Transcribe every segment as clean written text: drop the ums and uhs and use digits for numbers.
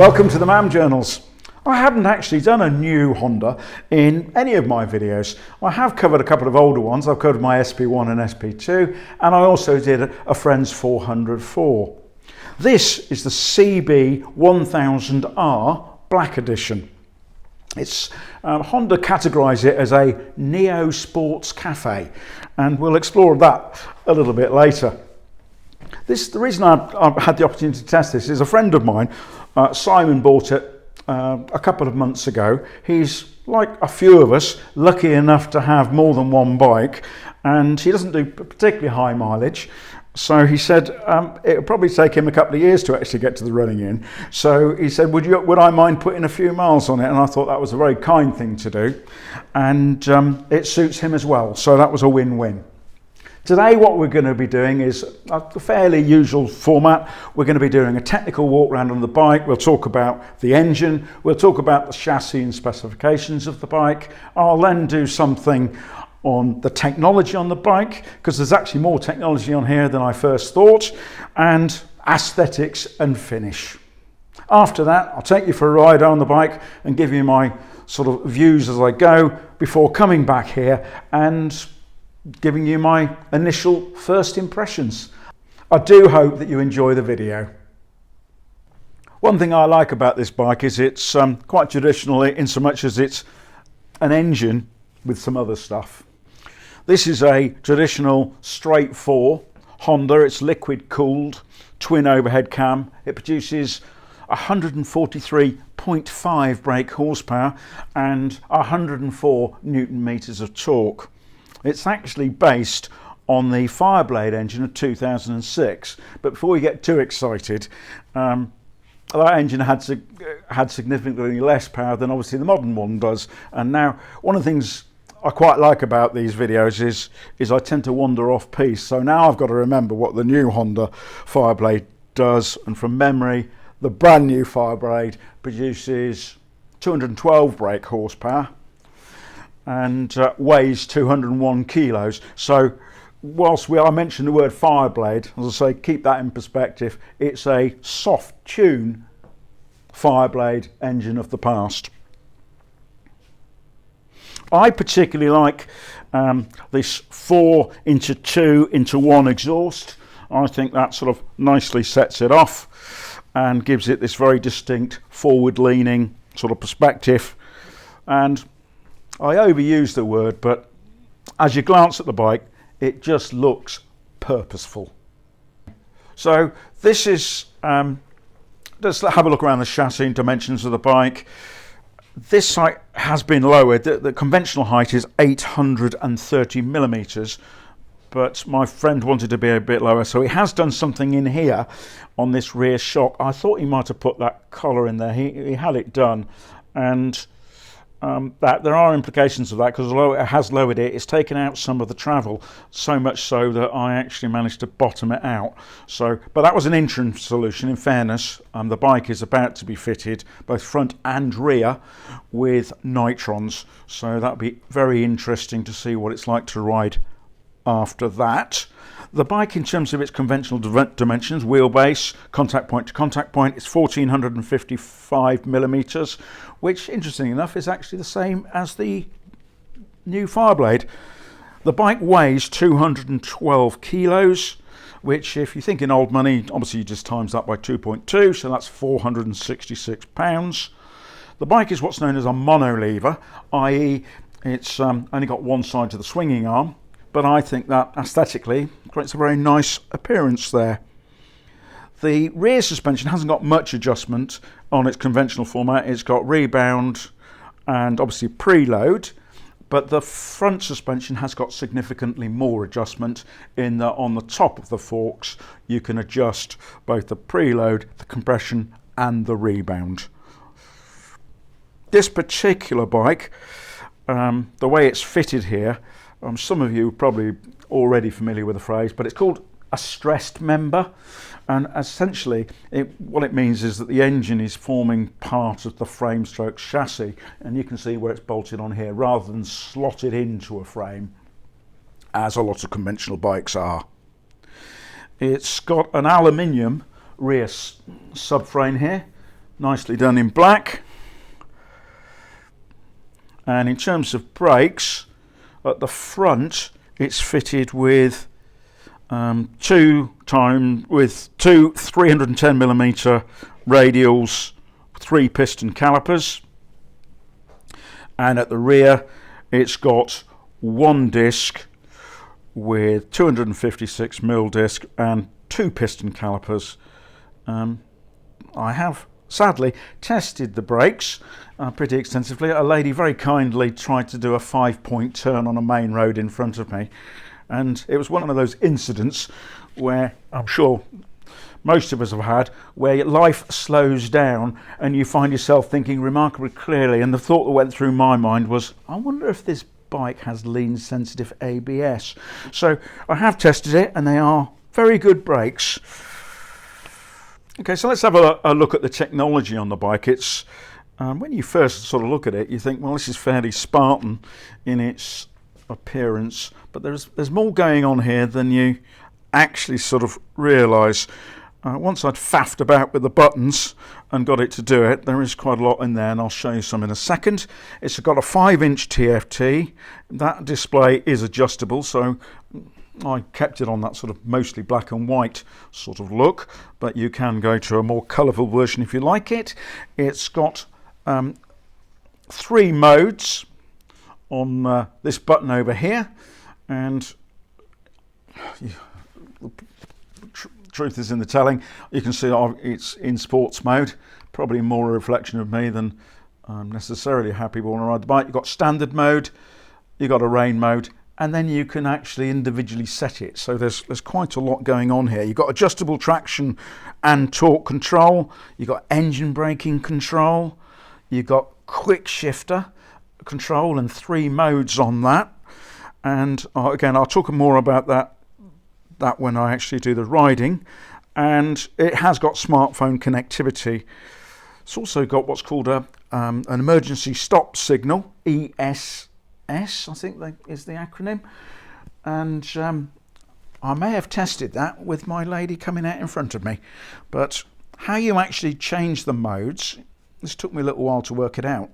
Welcome to the MAM journals. I haven't actually done a new Honda in any of my videos. I have covered a couple of older ones. I've covered my SP1 and SP2, and I also did a friend's 404. This is the CB1000R Black Edition. It's Honda categorise it as a neo sports cafe, and we'll explore that a little bit later. The reason I've had the opportunity to test this is a friend of mine, Simon, bought it a couple of months ago. He's, like a few of us, lucky enough to have more than one bike, and he doesn't do particularly high mileage. So he said it would probably take him a couple of years to actually get to the running in. So he said, would I mind putting a few miles on it? And I thought that was a very kind thing to do. And it suits him as well. So that was a win-win. Today what we're going to be doing is a fairly usual format. We're going to be doing a technical walk around on the bike. We'll talk about the engine. We'll talk about the chassis and specifications of the bike. I'll then do something on the technology on the bike, because there's actually more technology on here than I first thought, and aesthetics and finish. After that, I'll take you for a ride on the bike and give you my sort of views as I go before coming back here and giving you my initial first impressions. I do hope that you enjoy the video. One thing I like about this bike is it's quite traditional in so much as it's an engine with some other stuff. This is a traditional straight four Honda. It's liquid cooled, twin overhead cam. It produces 143.5 brake horsepower and 104 Newton meters of torque. It's actually based on the Fireblade engine of 2006, but before we get too excited, that engine had significantly less power than obviously the modern one does. And now one of the things I quite like about these videos is I tend to wander off piece. So now I've got to remember what the new Honda Fireblade does, and from memory, the brand new Fireblade produces 212 brake horsepower and weighs 201 kilos. So whilst I mentioned the word Fireblade, as I say, keep that in perspective. It's a soft tune Fireblade engine of the past. I particularly like this 4x2x1 exhaust. I think that sort of nicely sets it off and gives it this very distinct forward-leaning sort of perspective. And I overuse the word, but as you glance at the bike, it just looks purposeful. So this is, let's have a look around the chassis and dimensions of the bike. This height has been lowered. The conventional height is 830 millimeters, but my friend wanted to be a bit lower, so he has done something in here on this rear shock. I thought he might have put that collar in there. He had it done, and that there are implications of that, because although it has lowered it, it's taken out some of the travel, so much so that I actually managed to bottom it out. So, but that was an interim solution. In fairness, the bike is about to be fitted both front and rear with nitrons, so that'll be very interesting to see what it's like to ride after that. The bike, in terms of its conventional dimensions, wheelbase, contact point to contact point, it's 1455 millimeters, which, interestingly enough, is actually the same as the new Fireblade. The bike weighs 212 kilos, which, if you think in old money, obviously you just times that by 2.2, so that's 466 pounds. The bike is what's known as a monolever, i.e. it's only got one side to the swinging arm, but I think that aesthetically creates a very nice appearance there. The rear suspension hasn't got much adjustment on its conventional format. It's got rebound and obviously preload, but the front suspension has got significantly more adjustment in that on the top of the forks you can adjust both the preload, the compression and the rebound. This particular bike, the way it's fitted here, some of you are probably already familiar with the phrase, but it's called a stressed member, and essentially what it means is that the engine is forming part of the frame stroke chassis, and you can see where it's bolted on here rather than slotted into a frame as a lot of conventional bikes are. It's got an aluminium rear subframe here, nicely done in black. And in terms of brakes, at the front it's fitted with two 310mm radials, 3 piston calipers, and at the rear it's got one disc with 256mm disc and 2 piston calipers. I have sadly tested the brakes pretty extensively. A lady very kindly tried to do a 5-point turn on a main road in front of me, and it was one of those incidents where I'm sure most of us have had, where life slows down and you find yourself thinking remarkably clearly, and the thought that went through my mind was, I wonder if this bike has lean sensitive ABS. So I have tested it and they are very good brakes. Okay, so let's have a look at the technology on the bike. It's when you first sort of look at it, you think, well, this is fairly Spartan in its appearance, but there's more going on here than you actually sort of realise. Once I'd faffed about with the buttons and got it to do it, there is quite a lot in there, and I'll show you some in a second. It's got a 5-inch TFT. That display is adjustable, so I kept it on that sort of mostly black and white sort of look, but you can go to a more colourful version if you like it. It's got 3 modes on this button over here, and truth is in the telling. You can see it's in sports mode, probably more a reflection of me than I'm necessarily happy when I ride the bike. You've got standard mode, you've got a rain mode, and then you can actually individually set it. So there's quite a lot going on here. You've got adjustable traction and torque control, you've got engine braking control, you've got quick shifter control and 3 modes on that. And again, I'll talk more about that when I actually do the riding. And it has got smartphone connectivity. It's also got what's called an emergency stop signal, ESS, I think that is the acronym. And I may have tested that with my lady coming out in front of me, but how you actually change the modes, this took me a little while to work it out,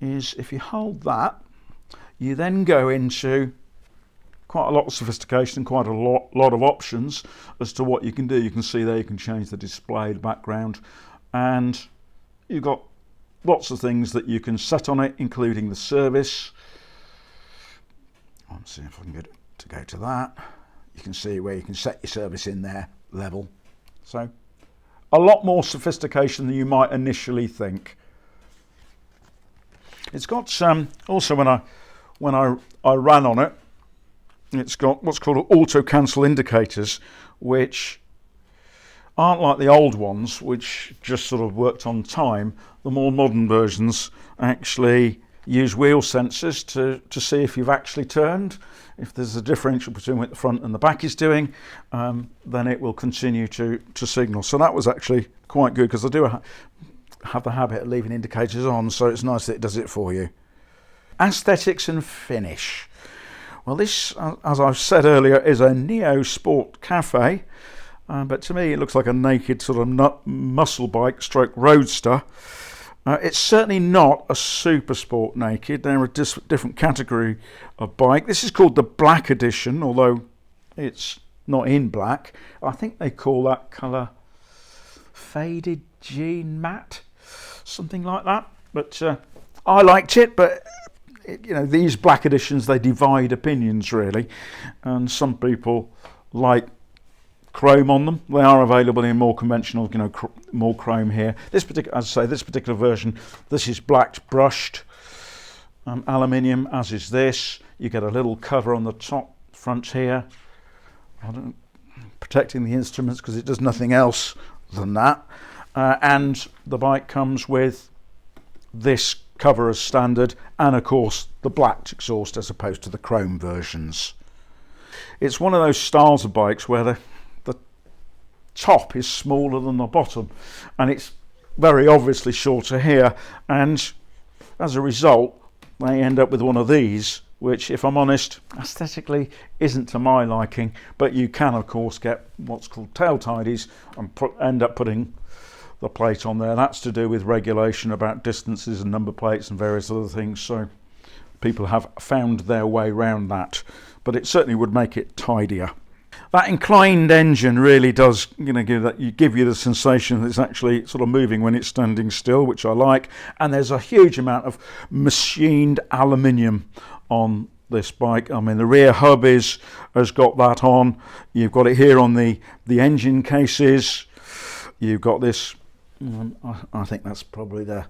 is if you hold that, you then go into quite a lot of sophistication and quite a lot of options as to what you can do. You can see there you can change the display, the background, and you've got lots of things that you can set on it, including the service. Let's see if I can get it to go to that. You can see where you can set your service in there, level. So a lot more sophistication than you might initially think. It's got also when I ran on it, it's got what's called auto cancel indicators, which aren't like the old ones, which just sort of worked on time. The more modern versions actually use wheel sensors to see if you've actually turned. If there's a differential between what the front and the back is doing, then it will continue to signal. So that was actually quite good, because I do have the habit of leaving indicators on, so it's nice that it does it for you. Aesthetics and finish. Well, this, as I've said earlier, is a Neo Sport Cafe, but to me it looks like a naked sort of muscle bike stroke roadster. It's certainly not a super sport naked. They're a different category of bike. This is called the Black Edition, although it's not in black. I think they call that colour Faded Jean Matte, something like that. But I liked it, but you know, these black editions, they divide opinions really, and some people like chrome on them. They are available in more conventional, you know, more chrome here. This particular, as I say, this particular version, this is blacked brushed aluminium, as is this. You get a little cover on the top front here, protecting the instruments, because it does nothing else than that. And the bike comes with this cover as standard, and of course the blacked exhaust as opposed to the chrome versions. It's one of those styles of bikes where the top is smaller than the bottom, and it's very obviously shorter here, and as a result they end up with one of these, which, if I'm honest, aesthetically isn't to my liking, but you can of course get what's called tail tidies and end up putting the plate on there. That's to do with regulation about distances and number plates and various other things, so people have found their way around that, but it certainly would make it tidier. That inclined engine really does, give you the sensation that it's actually sort of moving when it's standing still, which I like. And there's a huge amount of machined aluminium on this bike. I mean, the rear hub has got that on. You've got it here on the engine cases. You've got this. I think that's probably the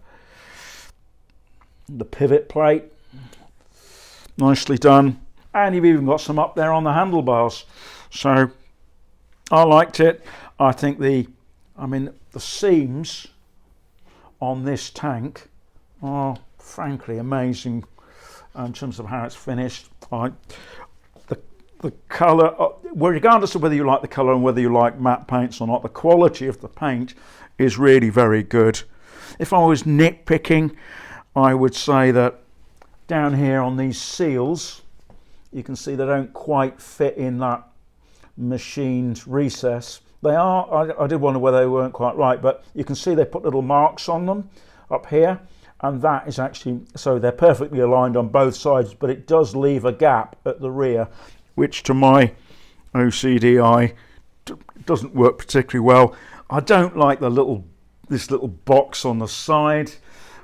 pivot plate. Nicely done. And you've even got some up there on the handlebars. So I liked it. I think the seams on this tank are frankly amazing in terms of how it's finished. The colour, regardless of whether you like the colour and whether you like matte paints or not, the quality of the paint is really very good. If I was nitpicking, I would say that down here on these seals, you can see they don't quite fit in that machined recess. They are, I did wonder whether they weren't quite right, but you can see they put little marks on them up here, and that is actually, so they're perfectly aligned on both sides, but it does leave a gap at the rear, which to my OCD eye doesn't work particularly well. I don't like this little box on the side,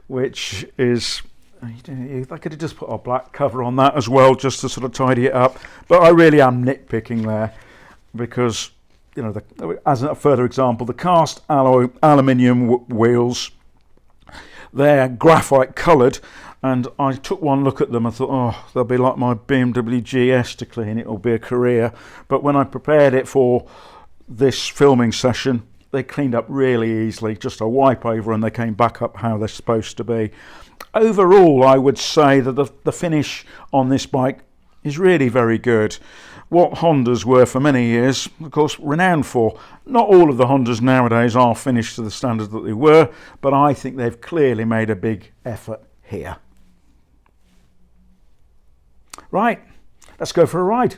which is, I could have just put a black cover on that as well, just to sort of tidy it up. But I really am nitpicking there, because, as a further example, the cast aluminium wheels, they're graphite coloured, and I took one look at them and thought, oh, they'll be like my BMW GS to clean. It'll be a career. But when I prepared it for this filming session, they cleaned up really easily, just a wipe over, and they came back up how they're supposed to be. Overall, I would say that the finish on this bike is really very good. What Hondas were for many years, of course, renowned for. Not all of the Hondas nowadays are finished to the standard that they were, but I think they've clearly made a big effort here. Right, let's go for a ride.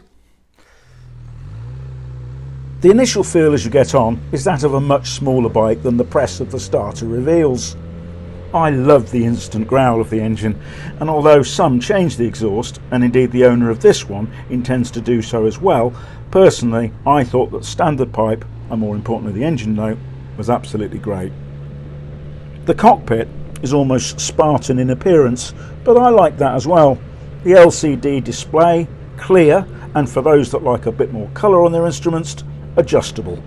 The initial feel as you get on is that of a much smaller bike than the press of the starter reveals. I love the instant growl of the engine, and although some change the exhaust, and indeed the owner of this one intends to do so as well, personally I thought that standard pipe, and more importantly the engine note, was absolutely great. The cockpit is almost Spartan in appearance, but I like that as well. The LCD display, clear, and for those that like a bit more colour on their instruments, adjustable.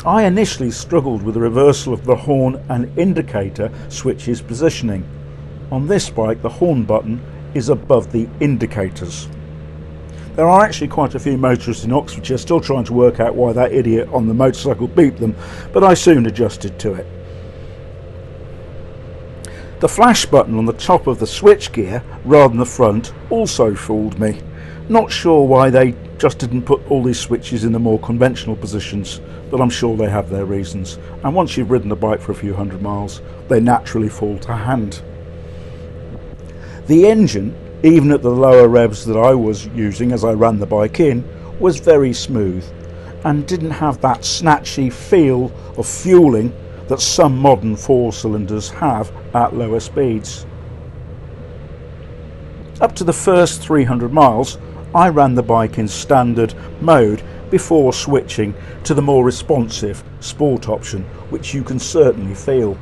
I initially struggled with the reversal of the horn and indicator switches positioning. On this bike, the horn button is above the indicators. There are actually quite a few motorists in Oxfordshire still trying to work out why that idiot on the motorcycle beeped them, but I soon adjusted to it. The flash button on the top of the switchgear rather than the front also fooled me. Not sure why they just didn't put all these switches in the more conventional positions, but I'm sure they have their reasons, and once you've ridden the bike for a few hundred miles, they naturally fall to hand. The engine, even at the lower revs that I was using as I ran the bike in, was very smooth and didn't have that snatchy feel of fueling that some modern four cylinders have at lower speeds. Up to the first 300 miles, I ran the bike in standard mode before switching to the more responsive sport option, which you can certainly feel.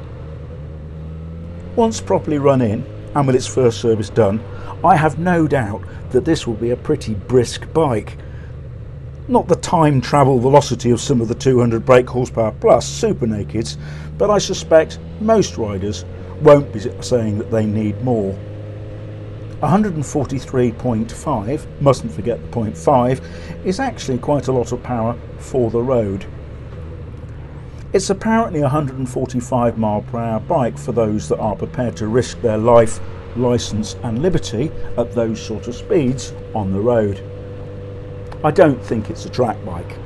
Once properly run in, and with its first service done, I have no doubt that this will be a pretty brisk bike. Not the time travel velocity of some of the 200 brake horsepower plus super nakeds, but I suspect most riders won't be saying that they need more. 143.5, mustn't forget the 0.5, is actually quite a lot of power for the road. It's apparently a 145 mph bike for those that are prepared to risk their life, licence and liberty at those sort of speeds on the road. I don't think it's a track bike.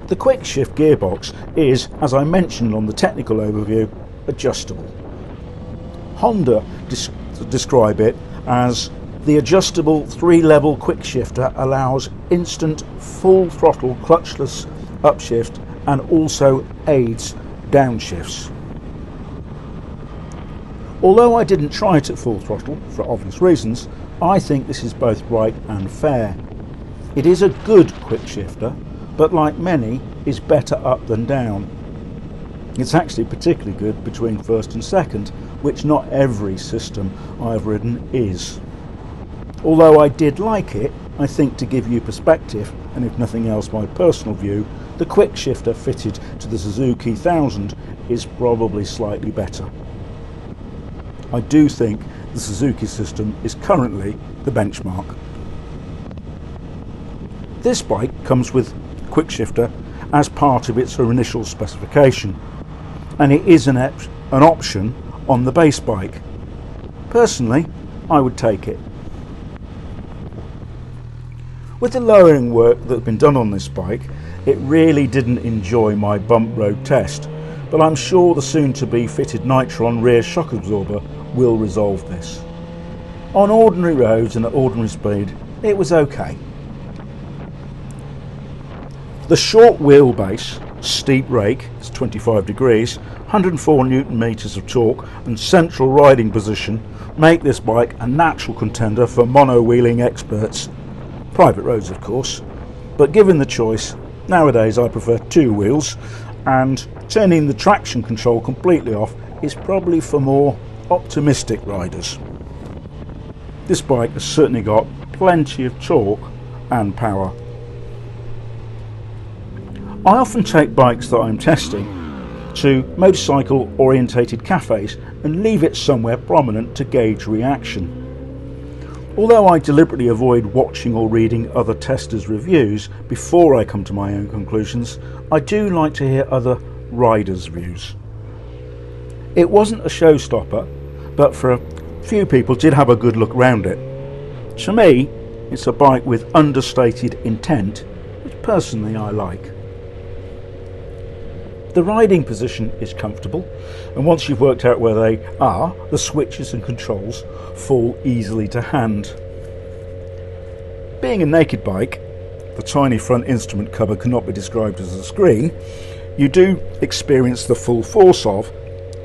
The quick shift gearbox is, as I mentioned on the technical overview, adjustable. Honda describe it as the adjustable 3-level quick shifter allows instant full throttle clutchless upshift and also aids downshifts. Although I didn't try it at full throttle for obvious reasons, I think this is both right and fair. It is a good quick shifter, but like many, is better up than down. It's actually particularly good between first and second, which not every system I've ridden is. Although I did like it, I think to give you perspective, and if nothing else my personal view, the quick shifter fitted to the Suzuki 1000 is probably slightly better. I do think the Suzuki system is currently the benchmark. This bike comes with quick shifter as part of its initial specification, and it is an option on the base bike. Personally, I would take it. With the lowering work that has been done on this bike, it really didn't enjoy my bump road test, but I'm sure the soon-to-be fitted Nitron rear shock absorber will resolve this. On ordinary roads and at ordinary speed, it was okay. The short wheelbase, steep rake, is 25 degrees, 104 Newton meters of torque and central riding position make this bike a natural contender for mono-wheeling experts. Private roads of course, but given the choice, nowadays I prefer two wheels, and turning the traction control completely off is probably for more optimistic riders. This bike has certainly got plenty of torque and power. I often take bikes that I'm testing to motorcycle orientated cafes and leave it somewhere prominent to gauge reaction. Although I deliberately avoid watching or reading other testers' reviews before I come to my own conclusions, I do like to hear other riders' views. It wasn't a showstopper, but for a few people did have a good look round it. To me, it's a bike with understated intent, which personally I like. The riding position is comfortable, and once you've worked out where they are, the switches and controls fall easily to hand. Being a naked bike, the tiny front instrument cover cannot be described as a screen, you do experience the full force of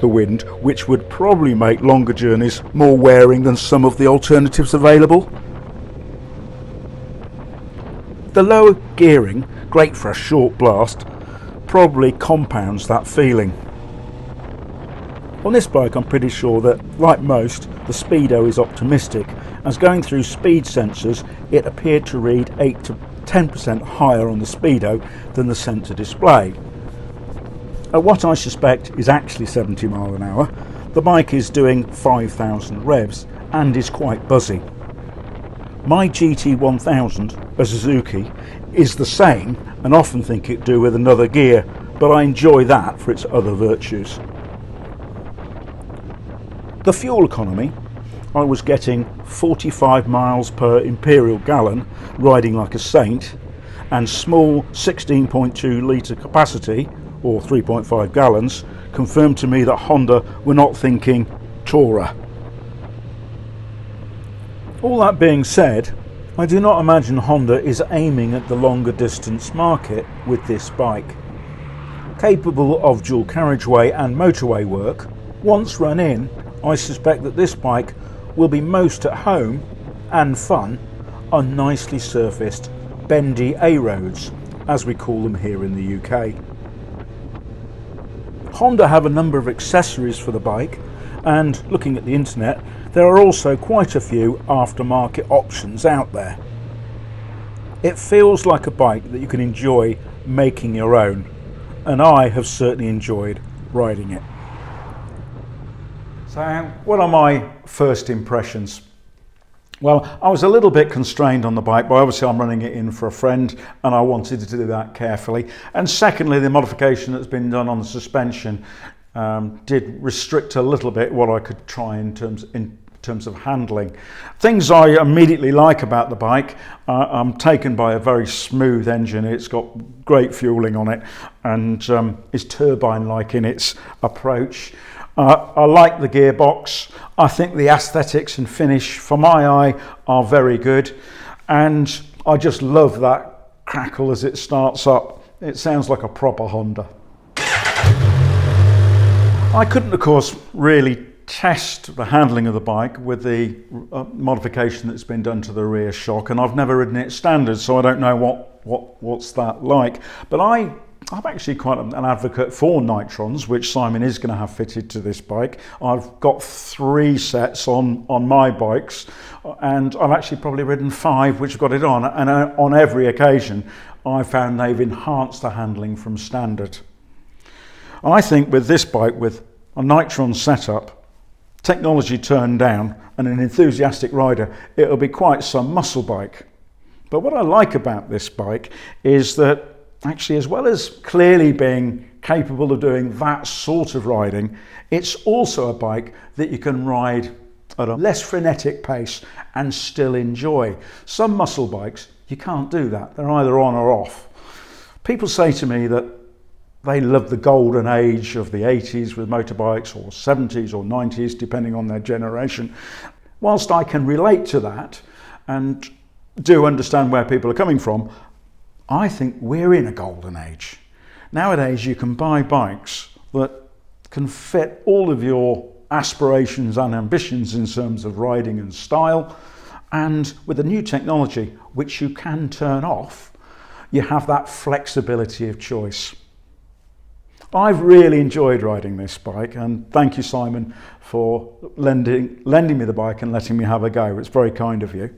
the wind, which would probably make longer journeys more wearing than some of the alternatives available. The lower gearing, great for a short blast, probably compounds that feeling. On this bike I'm pretty sure that, like most, the speedo is optimistic, as going through speed sensors it appeared to read 8 to 10% higher on the speedo than the sensor display. At what I suspect is actually 70 miles an hour, the bike is doing 5,000 revs and is quite buzzy. My GT1000, a Suzuki, is the same and often think it do with another gear, but I enjoy that for its other virtues. The fuel economy, I was getting 45 miles per imperial gallon riding like a saint, and small 16.2 litre capacity or 3.5 gallons confirmed to me that Honda were not thinking Tourer. All that being said, I do not imagine Honda is aiming at the longer distance market with this bike. Capable of dual carriageway and motorway work, once run in, I suspect that this bike will be most at home and fun on nicely surfaced, bendy A-roads, as we call them here in the UK. Honda have a number of accessories for the bike, and looking at the internet, there are also quite a few aftermarket options out there. It feels like a bike that you can enjoy making your own, and I have certainly enjoyed riding it. So, what are my first impressions? Well, I was a little bit constrained on the bike, but obviously I'm running it in for a friend and I wanted to do that carefully. And secondly, the modification that's been done on the suspension did restrict a little bit what I could try in terms of handling. Things I immediately like about the bike, I'm taken by a very smooth engine. It's got great fueling on it and is turbine-like in its approach. I like the gearbox. I think the aesthetics and finish for my eye are very good, and I just love that crackle as it starts up it sounds like a proper Honda. I couldn't, of course, really test the handling of the bike with the modification that's been done to the rear shock, and I've never ridden it standard, so I don't know what's that like. But I'm actually quite an advocate for nitrons, which Simon is going to have fitted to this bike. I've got 3 sets on my bikes, and I've actually probably ridden 5 which have got it on, and on every occasion I found they've enhanced the handling from standard. I think with this bike, with a nitron setup, technology turned down, and an enthusiastic rider, it'll be quite some muscle bike. But what I like about this bike is that actually, as well as clearly being capable of doing that sort of riding, it's also a bike that you can ride at a less frenetic pace and still enjoy. Some muscle bikes, you can't do that. They're either on or off. People say to me that they love the golden age of the 80s with motorbikes, or 70s or 90s, depending on their generation. Whilst I can relate to that and do understand where people are coming from, I think we're in a golden age. Nowadays you can buy bikes that can fit all of your aspirations and ambitions in terms of riding and style, and with the new technology, which you can turn off, you have that flexibility of choice. I've really enjoyed riding this bike, and thank you, Simon, for lending me the bike and letting me have a go. It's very kind of you.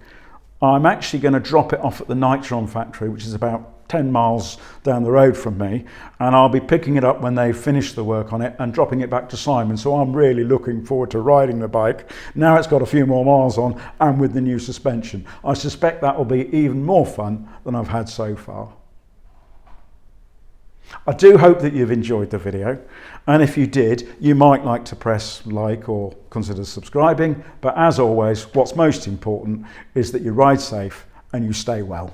I'm actually going to drop it off at the Nitron factory, which is about 10 miles down the road from me, and I'll be picking it up when they finish the work on it and dropping it back to Simon. So I'm really looking forward to riding the bike. Now it's got a few more miles on, and with the new suspension. I suspect that will be even more fun than I've had so far. I do hope that you've enjoyed the video, and if you did, you might like to press like or consider subscribing. But as always, what's most important is that you ride safe and you stay well.